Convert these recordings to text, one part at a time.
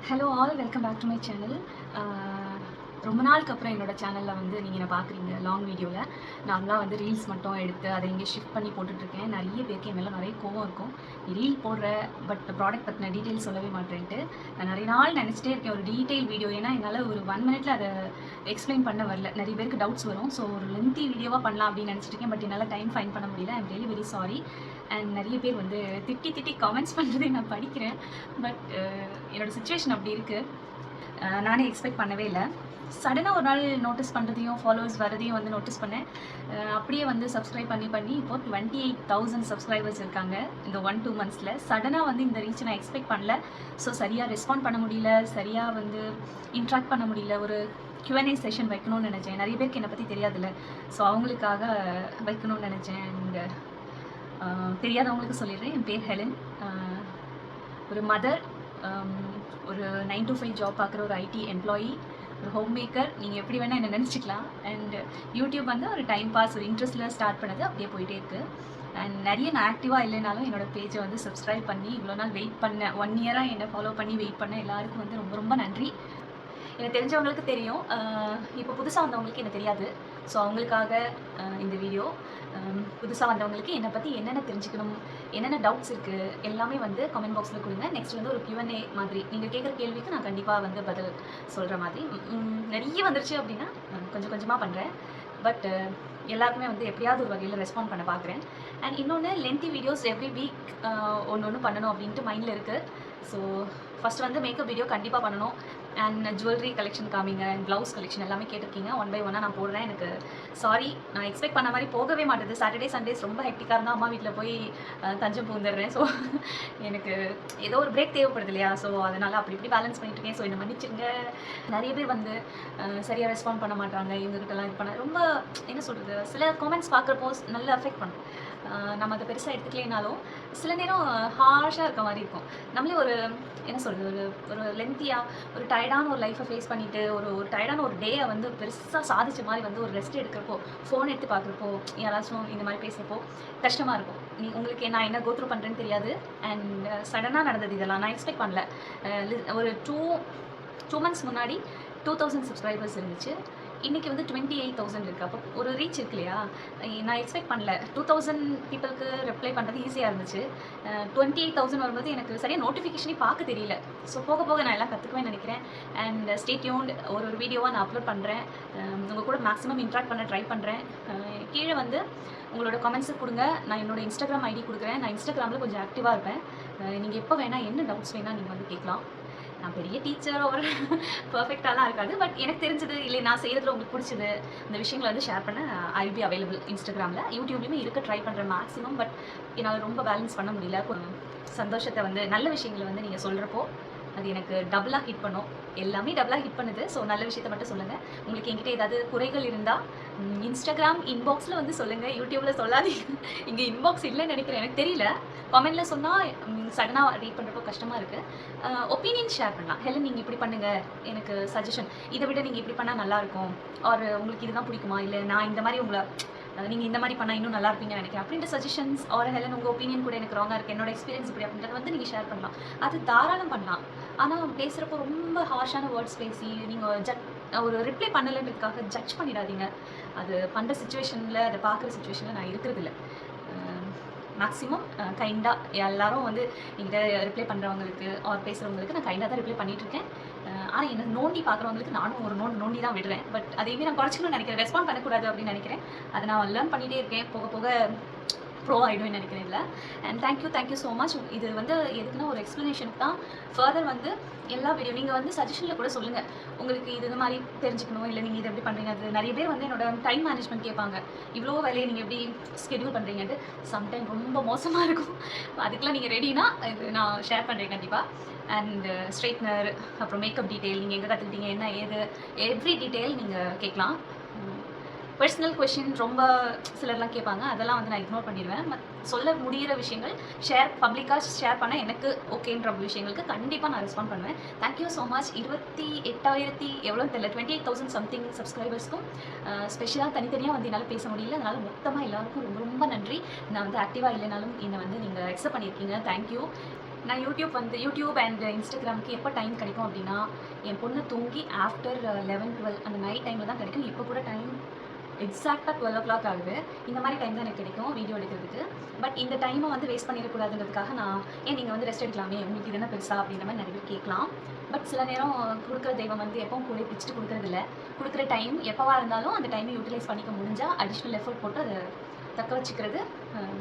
Hello all, welcome back to my channel. ரொம்ப நாளுக்கு அப்புறம் என்னோடய சேனலில் வந்து நீங்கள் என்ன பார்க்குறீங்க லாங் வீடியோவில். நான்லாம் வந்து ரீல்ஸ் மட்டும் எடுத்து அதை இங்கே ஷிஃப்ட் பண்ணி போட்டுட்ருக்கேன். நிறைய பேருக்கு என் மேலே நிறைய கோவம் இருக்கும். நீ ரீல் போடுற பட் ப்ராடக்ட் பற்றின டீட்டெயில் சொல்லவே மாட்டேன்ட்டு. நான் நிறைய நாள் நினச்சிட்டே இருக்கேன் ஒரு டீட்டெயில் வீடியோ. ஏன்னா என்னால் ஒரு 1 மினிட்ல அதை எக்ஸ்பிளைன் பண்ண வரல. நிறைய பேருக்கு டவுட்ஸ் வரும். ஸோ ஒரு லென்த்தி வீடியோவாக பண்ணலாம் அப்படின்னு நினச்சிட்டு இருக்கேன். பட் என்னால் டைம் ஃபைன் பண்ண முடியல. I'm really very sorry. And நிறைய பேர் வந்து திட்டி கமெண்ட்ஸ் பண்ணுறதை நான் படிக்கிறேன். பட் என்னோடய சுச்சுவேஷன் அப்படி இருக்குது. நானே எக்ஸ்பெக்ட் பண்ணவே இல்லை. சடனாக ஒரு நாள் நோட்டீஸ் பண்ணுறதையும் ஃபாலோவர்ஸ் வரதையும் வந்து நோட்டீஸ் பண்ணேன். அப்படியே வந்து சப்ஸ்கிரைப் பண்ணி இப்போ 28,000 சப்ஸ்கிரைபர்ஸ் இருக்காங்க இந்த 1-2 மந்த்ஸில். சடனாக வந்து இந்த ரீச் நான் எக்ஸ்பெக்ட் பண்ணல. ஸோ சரியாக ரெஸ்பாண்ட் பண்ண முடியல, சரியாக வந்து இன்ட்ராக்ட் பண்ண முடியல. ஒரு Q&A செஷன் வைக்கணும்னு நினச்சேன். நிறைய பேருக்கு என்னை பற்றி தெரியாதுல்ல, ஸோ அவங்களுக்காக வைக்கணும்னு நினச்சேன். அண்ட் தெரியாதவங்களுக்கு சொல்லிடுறேன், என் பேர் ஹெலன். ஒரு மதர், ஒரு 9 to 5 ஜாப் பார்க்குற ஒரு IT எம்ப்ளாயி, ஒரு ஹோம் மேக்கர். நீங்கள் எப்படி வேணால் என்ன நினச்சிக்கலாம். அண்ட் யூடியூப் வந்து ஒரு டைம் பாஸ், ஒரு இன்ட்ரெஸ்ட்டில் ஸ்டார்ட் பண்ணது அப்படியே போயிட்டே இருக்குது. அண்ட் நிறைய நான் ஆக்டிவாக இல்லைனாலும் என்னோடய பேஜை வந்து சப்ஸ்கிரைப் பண்ணி இவ்வளோ நாள் வெயிட் பண்ண, 1 இயராக என்னை ஃபாலோ பண்ணி வெயிட் பண்ண எல்லாருக்கும் வந்து ரொம்ப ரொம்ப நன்றி. எனக்கு தெரிஞ்சவங்களுக்கு தெரியும், இப்போ புதுசாக வந்தவங்களுக்கு எனக்கு தெரியாது. ஸோ அவங்களுக்காக இந்த வீடியோ. புதுசாக வந்தவங்களுக்கு என்னை பற்றி என்னென்ன தெரிஞ்சுக்கணும், என்னென்ன டவுட்ஸ் இருக்குது எல்லாமே வந்து கமெண்ட் பாக்ஸில் கொடுங்க. நெக்ஸ்ட் வந்து ஒரு Q&A மாதிரி நீங்கள் கேட்குற கேள்விக்கு நான் கண்டிப்பாக வந்து பதில் சொல்கிற மாதிரி. நிறைய வந்துருச்சு அப்படின்னா கொஞ்சம் கொஞ்சமாக பண்ணுறேன். பட் எல்லாருக்குமே வந்து எப்படியாவது ஒரு வகையில் ரெஸ்பாண்ட் பண்ண பார்க்குறேன். அண்ட் இன்னொன்று, லென்த்தி வீடியோஸ் எவ்ரி வீக் ஒன்று பண்ணணும் அப்படின்ட்டு மைண்டில் இருக்குது. ஸோ ஃபஸ்ட் வந்து மேக்கப் வீடியோ கண்டிப்பாக பண்ணணும். அண்ட் ஜுவல்லரி கலெக்ஷன் காமிங்க, அண்ட் ப்ளவுஸ் கலெக்ஷன் எல்லாமே கேட்டிருக்கீங்க. 1 by 1 நான் போடுறேன். எனக்கு சாரி, நான் எக்ஸ்பெக்ட் பண்ண மாதிரி போகவே மாட்டேது. சாட்டர்டே சண்டேஸ் ரொம்ப ஹெக்டிக்காக இருந்தால் அம்மா வீட்டில் போய் தஞ்சம் பூந்துடுறேன். ஸோ எனக்கு ஏதோ ஒரு பிரேக் தேவைப்படுது இல்லையா, ஸோ அதனால் அப்படி இப்படி பேலன்ஸ் பண்ணிட்டுருக்கேன். ஸோ என்னை மன்னிச்சுங்க. நிறைய பேர் வந்து சரியாக ரெஸ்பாண்ட் பண்ண மாட்டாங்க. இவங்ககிட்டலாம் இது பண்ண ரொம்ப என்ன சொல்கிறது, சில காமெண்ட்ஸ் பார்க்குறப்போ நல்லா அஃபெக்ட் பண்ணும். நம்ம அதை பெருசாக எடுத்துக்கலைனாலும் சில நேரம் ஹார்ஷாக இருக்க மாதிரி இருக்கும். நம்மளே ஒரு என்ன சொல்கிறது, ஒரு லென்த்தியாக ஒரு டயர்டான ஒரு லைஃப்பை ஃபேஸ் பண்ணிவிட்டு ஒரு டயர்டான ஒரு டேயை வந்து பெருசாக சாதிச்ச மாதிரி வந்து ஒரு ரெஸ்ட் எடுக்கிறப்போ, ஃபோன் எடுத்து பார்க்குறப்போ, யாராச்சும் இந்த மாதிரி பேசுகிறப்போ கஷ்டமாக இருக்கும். உங்களுக்கு நான் என்ன கோத்ரூ பண்ணுறேன்னு தெரியாது. அண்ட் சடனாக நடந்தது இதெல்லாம் நான் எக்ஸ்பெக்ட் பண்ணல. ஒரு 2 months முன்னாடி 2000 சப்ஸ்கிரைபர்ஸ் இருந்துச்சு. இன்றைக்கி வந்து 28,000 இருக்குது. அப்போ ஒரு ரீச் இருக்கு இல்லையா, நான் எக்ஸ்பெக்ட் பண்ணல. 2000 பீப்புளுக்கு ரிப்ளை பண்ணுறது ஈஸியாக இருந்துச்சு. 28,000 வரும்போது எனக்கு சரியாக நோட்டிஃபிகேஷனே பார்க்க தெரியல. ஸோ போக போக நான் எல்லாம் கற்றுக்குவேன்னு நினைக்கிறேன். And stay tuned. ஒரு வீடியோவாக நான் அப்லோட் பண்ணுறேன். உங்கள் கூட மேக்ஸிமம் இன்ட்ராக்ட் பண்ண ட்ரை பண்ணுறேன். கீழே வந்து உங்களோட கமெண்ட்ஸு கொடுங்க. நான் என்னோடய இன்ஸ்டாகிராம் ஐடி கொடுக்குறேன். நான் இன்ஸ்டாகிராமில் கொஞ்சம் ஆக்டிவாக இருப்பேன். நீங்கள் எப்போ வேணால் என்ன டவுட்ஸ் வேணால் நீங்கள் வந்து கேட்கலாம். நான் பெரிய டீச்சர் ஒரு பர்ஃபெக்டாலாம் இருக்காது. பட் எனக்கு தெரிஞ்சது இல்லை, நான் செய்கிறதுல உங்களுக்கு பிடிச்சது இந்த விஷயங்களை வந்து ஷேர் பண்ண ஐ பி அவைலபிள் இன்ஸ்டாகிராமில், யூடியூப்லேயுமே இருக்க ட்ரை பண்ணுறேன் மேக்ஸிமம். பட் என்னால் ரொம்ப பேலன்ஸ் பண்ண முடியல. சந்தோஷத்தை வந்து நல்ல விஷயங்களை வந்து நீங்கள் சொல்கிறப்போ அது எனக்கு டபுளாக ஹிட் பண்ணும். எல்லாமே டபுளாக ஹிட் பண்ணுது. ஸோ நல்ல விஷயத்தை மட்டும் சொல்லுங்கள். உங்களுக்கு என்கிட்ட ஏதாவது குறைகள் இருந்தால் இன்ஸ்டாகிராம் இன்பாக்ஸில் வந்து சொல்லுங்கள், யூடியூப்பில் சொல்லாதீங்க. இங்கே இன்பாக்ஸ் இல்லைன்னு நினைக்கிறேன், எனக்கு தெரியல. கமெண்ட்டில் சொன்னால் சடனாக ரீட் பண்ணுறப்போ கஷ்டமாக இருக்குது. ஒப்பீனியன் ஷேர் பண்ணலாம். ஹெலன் நீங்கள் இப்படி பண்ணுங்கள், எனக்கு சஜஷன் இதை விட நீங்கள் இப்படி பண்ணால் நல்லாயிருக்கும், ஆர் உங்களுக்கு இதுதான் பிடிக்குமா, இல்லை நான் இந்த மாதிரி உங்களை நீங்கள் இந்த மாதிரி பண்ணால் இன்னும் நல்லா இருப்பீங்கன்னு நினைக்கிறேன் அப்படின்ற சஜஷன்ஸ், ஆர் ஹெலன் உங்கள் ஒப்பீனியன் கூட எனக்கு ராங்காக இருக்குது, என்னோட எக்ஸ்பீரியன்ஸ் இப்படி அப்படின்றத வந்து நீங்கள் ஷேர் பண்ணலாம். அது தாராளம் பண்ணலாம். ஆனால் பேசுகிறப்போ ரொம்ப ஹார்ஷான வேர்ட்ஸ் பேசி நீங்கள் ஒரு ரிப்ளை பண்ணலைன்றதுக்காக ஜட்ஜ் பண்ணிடாதீங்க. அது பண்ணுற சுச்சுவேஷனில், அதை பார்க்குற சுச்சுவேஷனில் நான் இருக்கிறதில்ல. மேக்ஸிமம் கைண்டாக எல்லாரும் வந்து என்கிட்ட ரிப்ளை பண்ணுறவங்களுக்கு ஆர் பேசுகிறவங்களுக்கு நான் கைண்டாக தான் ரிப்ளை பண்ணிகிட்ருக்கேன். ஆனால் என்ன நோண்டி பார்க்குறவங்களுக்கு நானும் ஒரு நோண்டி தான் விடுறேன். பட் அதையுமே நான் குறைச்சிக்கணும்னு நினைக்கிறேன். ரெஸ்பாண்ட் பண்ணக்கூடாது அப்படின்னு நினைக்கிறேன். அதை நான் லேர்ன் பண்ணிகிட்டே இருக்கேன். போக போக ப்ரோ ஆகிடுவேன்னு நினைக்கிறேன் இல்லை. And thank you so much. இது வந்து எதுக்குன்னா ஒரு எக்ஸ்ப்ளனேஷனுக்கு தான். ஃபர்தர் வந்து எல்லா வீடியோ நீங்கள் வந்து சஜஷனில் கூட சொல்லுங்கள். உங்களுக்கு இது மாதிரி தெரிஞ்சுக்கணும், இல்லை நீங்கள் இதை எப்படி பண்ணுறீங்க. அது நிறைய பேர் வந்து என்னோட டைம் மேனேஜ்மெண்ட் கேட்பாங்க. இவ்வளோ வேலையை நீங்கள் எப்படி ஸ்கெடியூல் பண்ணுறீங்கன்ட்டு. சம்டைம் ரொம்ப மோசமாக இருக்கும். அதுக்கெலாம் நீங்கள் ரெடினா இது நான் ஷேர் பண்ணுறேன் கண்டிப்பாக. அண்ட் ஸ்ட்ரைட்னர், அப்புறம் மேக்கப் டீட்டெயில், நீங்கள் எங்கே கற்றுக்கிட்டீங்க, என்ன ஏது, எவ்ரி டீட்டெயில் நீங்கள் கேட்கலாம். பர்சனல் கொஷின் ரொம்ப சிலர்லாம் கேட்பாங்க. அதெல்லாம் வந்து நான் இக்னோர் பண்ணிடுவேன். சொல்ல முடிகிற விஷயங்கள் பப்ளிக்காக ஷேர் பண்ண எனக்கு ஓகேன்ற விஷயங்களுக்கு கண்டிப்பாக நான் ரெஸ்பாண்ட் பண்ணுவேன். Thank you so much. 28,000 எவ்வளோ தெரியல, 28,000 சம்திங் சப்ஸ்கிரைபர்ஸ்க்கும் ஸ்பெஷலாக தனித்தனியாக வந்து என்னால் பேச முடியல. அதனால் மொத்தமாக எல்லாருக்கும் ரொம்ப ரொம்ப நன்றி. நான் வந்து ஆக்டிவாக இல்லைனாலும் என்னை வந்து நீங்கள் அக்செப்ட் பண்ணியிருக்கீங்க. தேங்க்யூ. நான் யூடியூப் அண்ட் இன்ஸ்டாகிராமுக்கு எப்போ டைம் கிடைக்கும் அப்படின்னா, என் பொண்ணு தூங்கி ஆஃப்டர் 11, 12 அந்த நைட் டைமில் தான் கிடைக்கும். இப்போ கூட டைம் எக்ஸாக்டாக 12:00 ஆகுது. இந்த மாதிரி டைம் தான் எனக்கு கிடைக்கும் வீடியோ எடுக்கிறதுக்கு. பட் இந்த டைமை வந்து வேஸ்ட் பண்ணிடக்கூடாதுன்றதுக்காக ஏன் நீங்கள் வந்து ரெஸ்ட் எடுக்கலாமே, உங்களுக்கு இது என்ன பெருசா அப்படின்ற மாதிரி நிறைய பேர் கேட்கலாம். பட் சில நேரம் கொடுக்குற தெய்வம் வந்து எப்பவும் கூட பிடிச்சிட்டு கொடுக்குறதில்ல. கொடுக்குற டைம் எப்போவா இருந்தாலும் அந்த டைமை யூட்டிலைஸ் பண்ணிக்க முடிஞ்சால் அடிஷ்னல் எஃபர்ட் போட்டு அதை தக்க வச்சுக்கிறது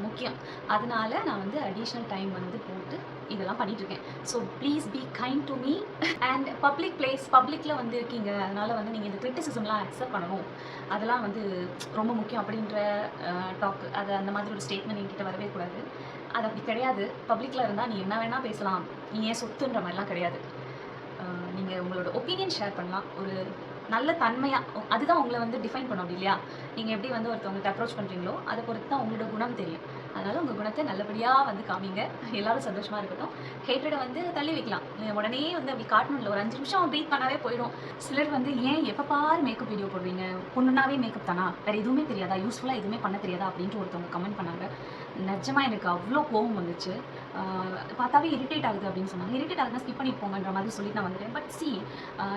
முக்கியம். அதனால நான் வந்து அடிஷ்னல் டைம் வந்து போட்டு இதெல்லாம் பண்ணிகிட்ருக்கேன். So please be kind to me. And பப்ளிக்கில் வந்து இருக்கீங்க, அதனால் வந்து நீங்கள் இந்த கிரிட்டிசிசம்லாம் அக்செப்ட் பண்ணணும், அதெல்லாம் வந்து ரொம்ப முக்கியம் அப்படின்ற அது அந்த மாதிரி ஒரு ஸ்டேட்மெண்ட் என்கிட்ட வரவே கூடாது. அது அப்படி கிடையாது. பப்ளிக்கில் இருந்தால் நீ என்ன வேணால் பேசலாம், நீ ஏன் சொத்துன்ற மாதிரிலாம் கிடையாது. நீங்கள் உங்களோட ஒப்பீனியன் ஷேர் பண்ணலாம். ஒரு நல்ல தன்மையாக அதுதான் உங்களை வந்து டிஃபைன் பண்ணும் அப்படி இல்லையா? நீங்கள் எப்படி வந்து ஒருத்தவங்கள்ட்ட அப்ரோச் பண்ணுறீங்களோ அதை பொறுத்து தான் உங்களோட குணம் தெரியும். அதனால் உங்கள் குணத்தை நல்லபடியாக வந்து காமிங்க, எல்லோரும் சந்தோஷமாக இருக்கட்டும். ஹேட்ரடை வந்து தள்ளி வைக்கலாம், உடனே வந்து அப்படி காட்டணும் இல்லை, ஒரு 5 நிமிஷம் ப்ரீத் பண்ணாவே போயிடும். சிலர் வந்து ஏன் எப்போ பாரு மேக்கப் வீடியோ போடுவீங்க, பொண்ணுனாவே மேக்கப் தானா, வேறு எதுவுமே தெரியாதா, யூஸ்ஃபுல்லாக எதுவுமே பண்ண தெரியாதா அப்படின்ட்டு ஒருத்தவங்க கமெண்ட் பண்ணாங்க. நிஜமாக எனக்கு அவ்வளோ கோவம் வந்துச்சு. பார்த்தாவே இரிட்டேட் ஆகுது அப்படின்னு சொன்னாங்க. இரிட்டேட் ஆகுதுன்னா ஸ்கிப் பண்ணி போங்கன்ற மாதிரி சொல்லிட்டு நான் வந்துட்டேன். பட்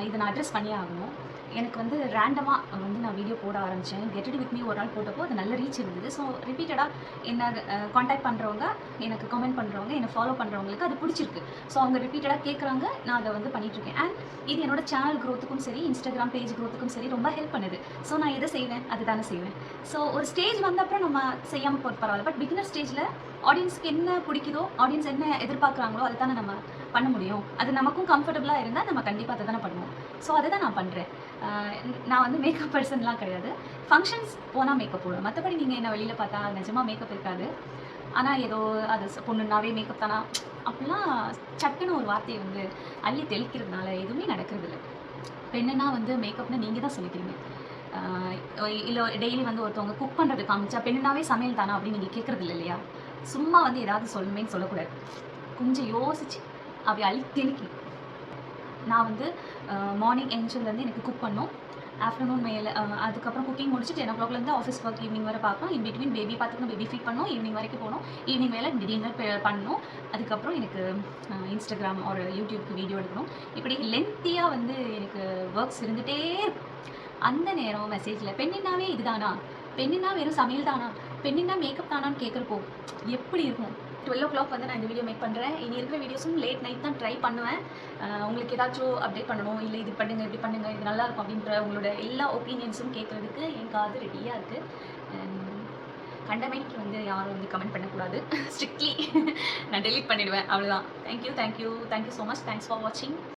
இதை நான் அட்ரஸ் பண்ணியே ஆகணும். எனக்கு வந்து ரேண்டமாக வந்து நான் வீடியோ போட ஆரம்பித்தேன். கெட் இட் வித் மீ ஒரு நாள் போட்டப்போ அது நல்ல ரீச் இருந்தது. ஸோ ரிப்பீட்டடாக என்ன காண்டாக்ட் பண்ணுறவங்க, எனக்கு கமெண்ட் பண்ணுறவங்க, என்னை ஃபாலோ பண்ணுறவங்களுக்கு அது பிடிச்சிருக்கு. ஸோ அவங்க ரிப்பீட்டடாக கேட்குறாங்க, நான் அதை வந்து பண்ணிகிட்ருக்கேன். அண்ட் இது என்னோட சேனல் க்ரோத்துக்கும் சரி, இன்ஸ்டாகிராம் பேஜ் க்ரோத்துக்கும் சரி ரொம்ப ஹெல்ப் பண்ணுது. ஸோ நான் எதை செய்வேன், அது தானே செய்வேன். ஸோ ஒரு ஸ்டேஜ் வந்த அப்புறம் நம்ம செய்யாமல் போகிறது பரவாயில்ல. பட் பிகினர் ஸ்டேஜில் ஆடியன்ஸ்க்கு என்ன பிடிக்குதோ, ஆடியன்ஸ் என்ன எதிர்பார்க்குறாங்களோ அதை தானே நம்ம பண்ண முடியும். அது நமக்கும் கம்ஃபர்டபுளாக இருந்தால் நம்ம கண்டிப்பாக அதை தானே பண்ணுவோம். ஸோ அதை தான் நான் பண்ணுறேன். நான் வந்து மேக்கப் பர்சன்லாம் கிடையாது. ஃபங்க்ஷன்ஸ் போனால் மேக்கப் போடுவேன். மற்றபடி நீங்கள் என்ன வெளியில் பார்த்தா நிஜமாக மேக்கப் இருக்காது. ஆனால் ஏதோ அது பொண்ணுன்னாவே மேக்கப் தானா அப்படிலாம் சட்டுன்னு ஒரு வார்த்தையை வந்து அள்ளி தெளிக்கிறதுனால எதுவுமே நடக்கிறதில்ல. பெண்ணுன்னா வந்து மேக்கப்னு நீங்கள் தான் சொல்லிக்கிறீங்க. இல்லை டெய்லி வந்து ஒருத்தவங்க குக் பண்ணுறது காமிச்சா பெண்ணுனாவே சமையல் தானா அப்படின்னு நீங்கள் கேட்குறது இல்லையா? சும்மா வந்து ஏதாவது சொல்லணுமேன்னு சொல்லக்கூடாது. கொஞ்சம் யோசிச்சு அப்படி அள்ளி தெளிக்கி. நான் வந்து மார்னிங் எஞ்சிலேருந்து எனக்கு குக் பண்ணோம். ஆஃப்டர்நூன் மேலே அதுக்கப்புறம் குக்கிங் முடிச்சுட்டு 10 o'clockலேருந்து ஆஃபீஸ் ஒர்க் ஈவினிங் வரை பார்க்கணும். இன் பிட்வீன் பேபி பார்த்துக்கணும், பேபி ஃபீட் பண்ணணும், ஈவினிங் வரைக்கும் போகணும். ஈவினிங் மேலே டின்னர் பண்ணணும். அதுக்கப்புறம் எனக்கு இன்ஸ்டாகிராம் ஒரு யூடியூப்க்கு வீடியோ எடுக்கணும். இப்படி லென்த்தியாக வந்து எனக்கு ஒர்க்ஸ் இருந்துகிட்டே இருக்கும். அந்த நேரம் மெசேஜில் பெண்ணினாவே இதுதானா, பெண்ணினா வெறும் சமையல் தானா, பெண்ணினா மேக்கப் தானான்னு கேட்குறப்போ எப்படி இருக்கும்? 12 o'clock வந்து நான் இந்த வீடியோ மேக் பண்ணுறேன். இனி இருக்கிற வீடியோஸும் லேட் நைட் தான் ட்ரை பண்ணுவேன். உங்களுக்கு ஏதாச்சும் அப்டேட் பண்ணணும், இல்லை இது பண்ணுங்க, இப்படி பண்ணுங்க, இது நல்லாயிருக்கும் அப்படின்ற உங்களோட எல்லா ஒப்பீனியன்ஸும் கேட்குறதுக்கு என் காது ரெடியாக இருக்குது. கண்டமைக்கு வந்து யாரும் வந்து கமெண்ட் பண்ணக்கூடாது. ஸ்ட்ரிக்ட்லி நான் டெலீட் பண்ணிவிடுவேன், அவ்வளோதான். Thank you so much. Thanks for வாட்சிங்.